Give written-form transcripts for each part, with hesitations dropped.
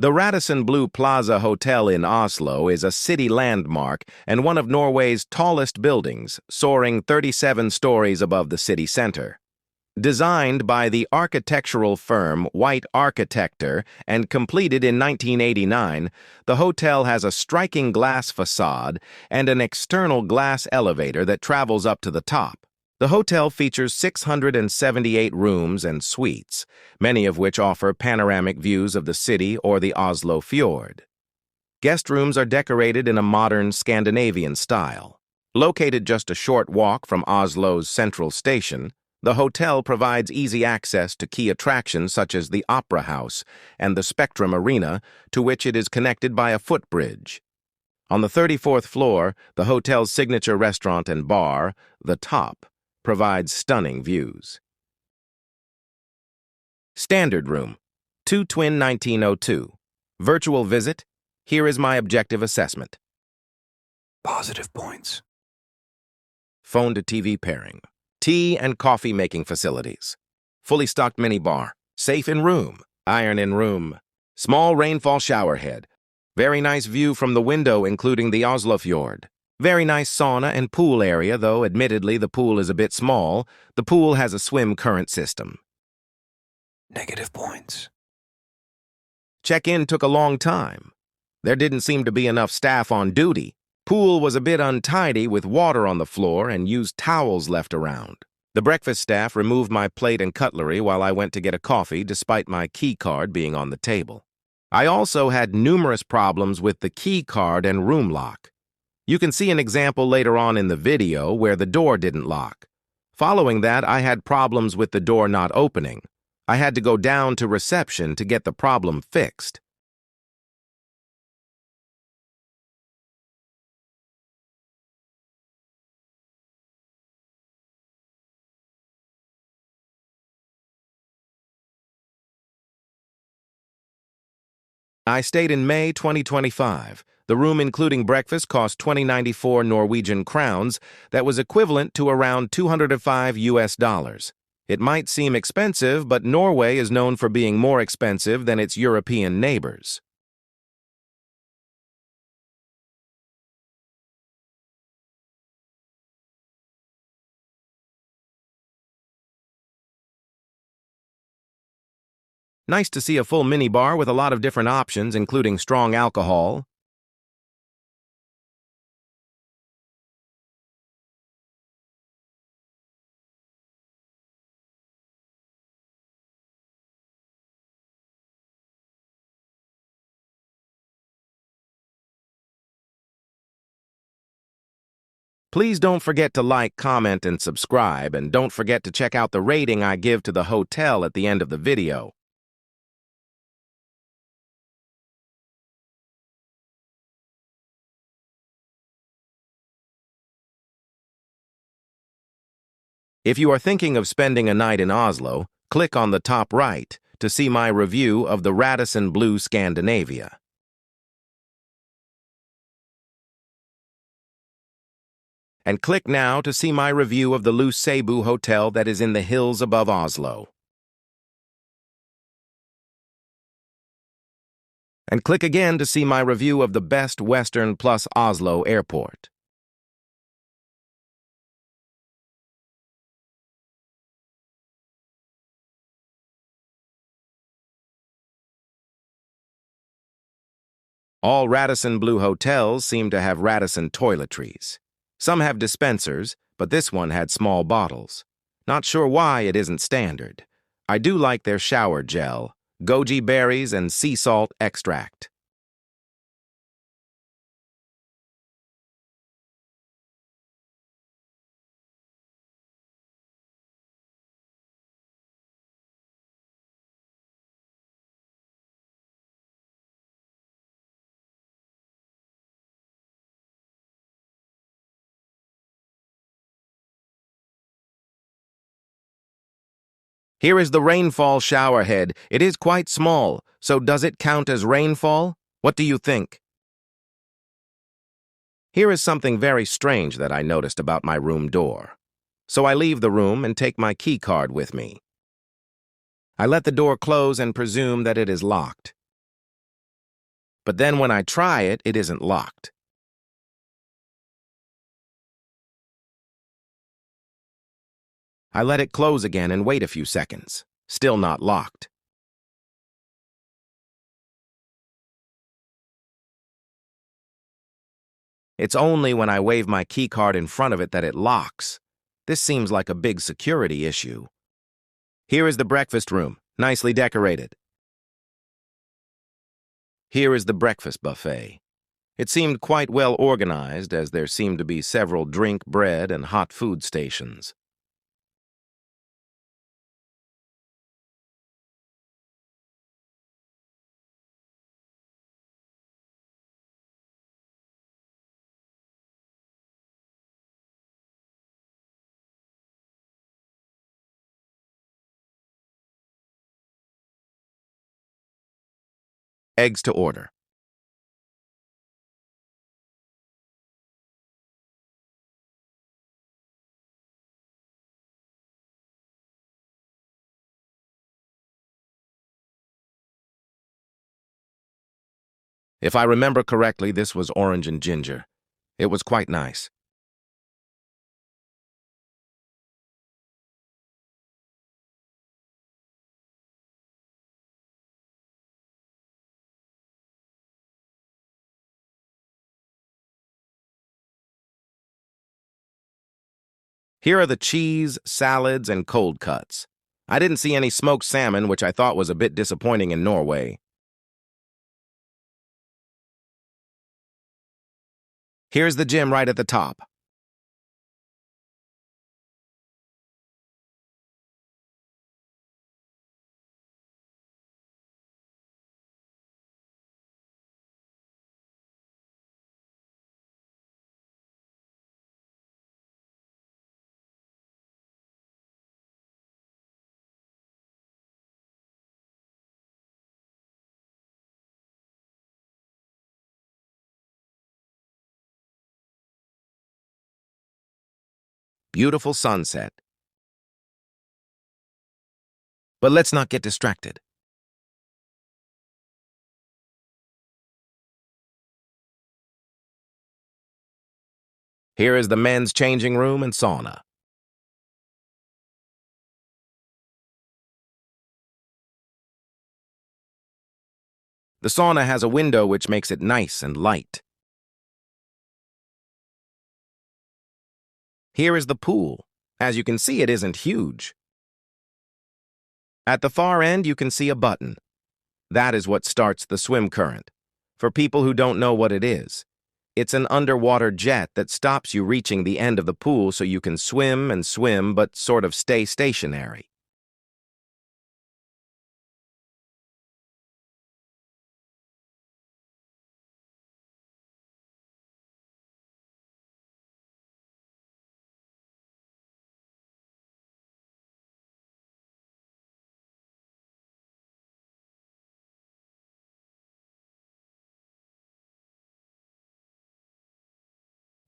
The Radisson Blu Plaza Hotel in Oslo is a city landmark and one of Norway's tallest buildings, soaring 37 stories above the city center. Designed by the architectural firm White Arkitekter and completed in 1989, the hotel has a striking glass façade and an external glass elevator that travels up to the top. The hotel features 678 rooms and suites, many of which offer panoramic views of the city or the Oslo Fjord. Guest rooms are decorated in a modern Scandinavian style. Located just a short walk from Oslo's central station, the hotel provides easy access to key attractions such as the Opera House and the Spektrum Arena, to which it is connected by a footbridge. On the 34th floor, the hotel's signature restaurant and bar, The Top, provides stunning views. Standard Room, 2 Twin 1902. Virtual visit. Here is my objective assessment. Positive points. Phone to TV pairing. Tea and coffee making facilities. Fully stocked minibar. Safe in room. Iron in room. Small rainfall shower head. Very nice view from the window, including the Oslo Fjord. Very nice sauna and pool area, though admittedly the pool is a bit small. The pool has a swim current system. Negative points. Check-in took a long time. There didn't seem to be enough staff on duty. Pool was a bit untidy with water on the floor and used towels left around. The breakfast staff removed my plate and cutlery while I went to get a coffee despite my key card being on the table. I also had numerous problems with the key card and room lock. You can see an example later on in the video where the door didn't lock. Following that, I had problems with the door not opening. I had to go down to reception to get the problem fixed. I stayed in May 2025. The room including breakfast cost 20.94 Norwegian crowns. That was equivalent to around 205 US dollars. It might seem expensive, but Norway is known for being more expensive than its European neighbors. Nice to see a full minibar with a lot of different options, including strong alcohol. Please don't forget to like, comment, and subscribe, and don't forget to check out the rating I give to the hotel at the end of the video. If you are thinking of spending a night in Oslo, click on the top right to see my review of the Radisson Blu Scandinavia. And click now to see my review of the Cebu Hotel that is in the hills above Oslo. And click again to see my review of the Best Western plus Oslo Airport. All Radisson Blu hotels seem to have Radisson toiletries. Some have dispensers, but this one had small bottles. Not sure why it isn't standard. I do like their shower gel, goji berries, and sea salt extract. Here is the rainfall shower head. It is quite small, so does it count as rainfall? What do you think? Here is something very strange that I noticed about my room door. So I leave the room and take my key card with me. I let the door close and presume that it is locked. But then when I try it, it isn't locked. I let it close again and wait a few seconds. Still not locked. It's only when I wave my keycard in front of it that it locks. This seems like a big security issue. Here is the breakfast room, nicely decorated. Here is the breakfast buffet. It seemed quite well organized, as there seemed to be several drink, bread, and hot food stations. Eggs to order. If I remember correctly, this was orange and ginger. It was quite nice. Here are the cheese, salads, and cold cuts. I didn't see any smoked salmon, which I thought was a bit disappointing in Norway. Here's the gym right at the top. Beautiful sunset. But let's not get distracted. Here is the men's changing room and sauna. The sauna has a window which makes it nice and light. Here is the pool. As you can see, it isn't huge. At the far end, you can see a button. That is what starts the swim current. For people who don't know what it is, it's an underwater jet that stops you reaching the end of the pool so you can swim and swim but sort of stay stationary.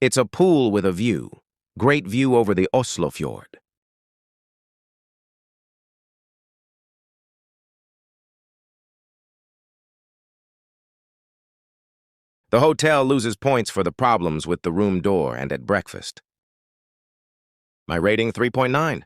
It's a pool with a view. Great view over the Oslo Fjord. The hotel loses points for the problems with the room door and at breakfast. My rating 3.9.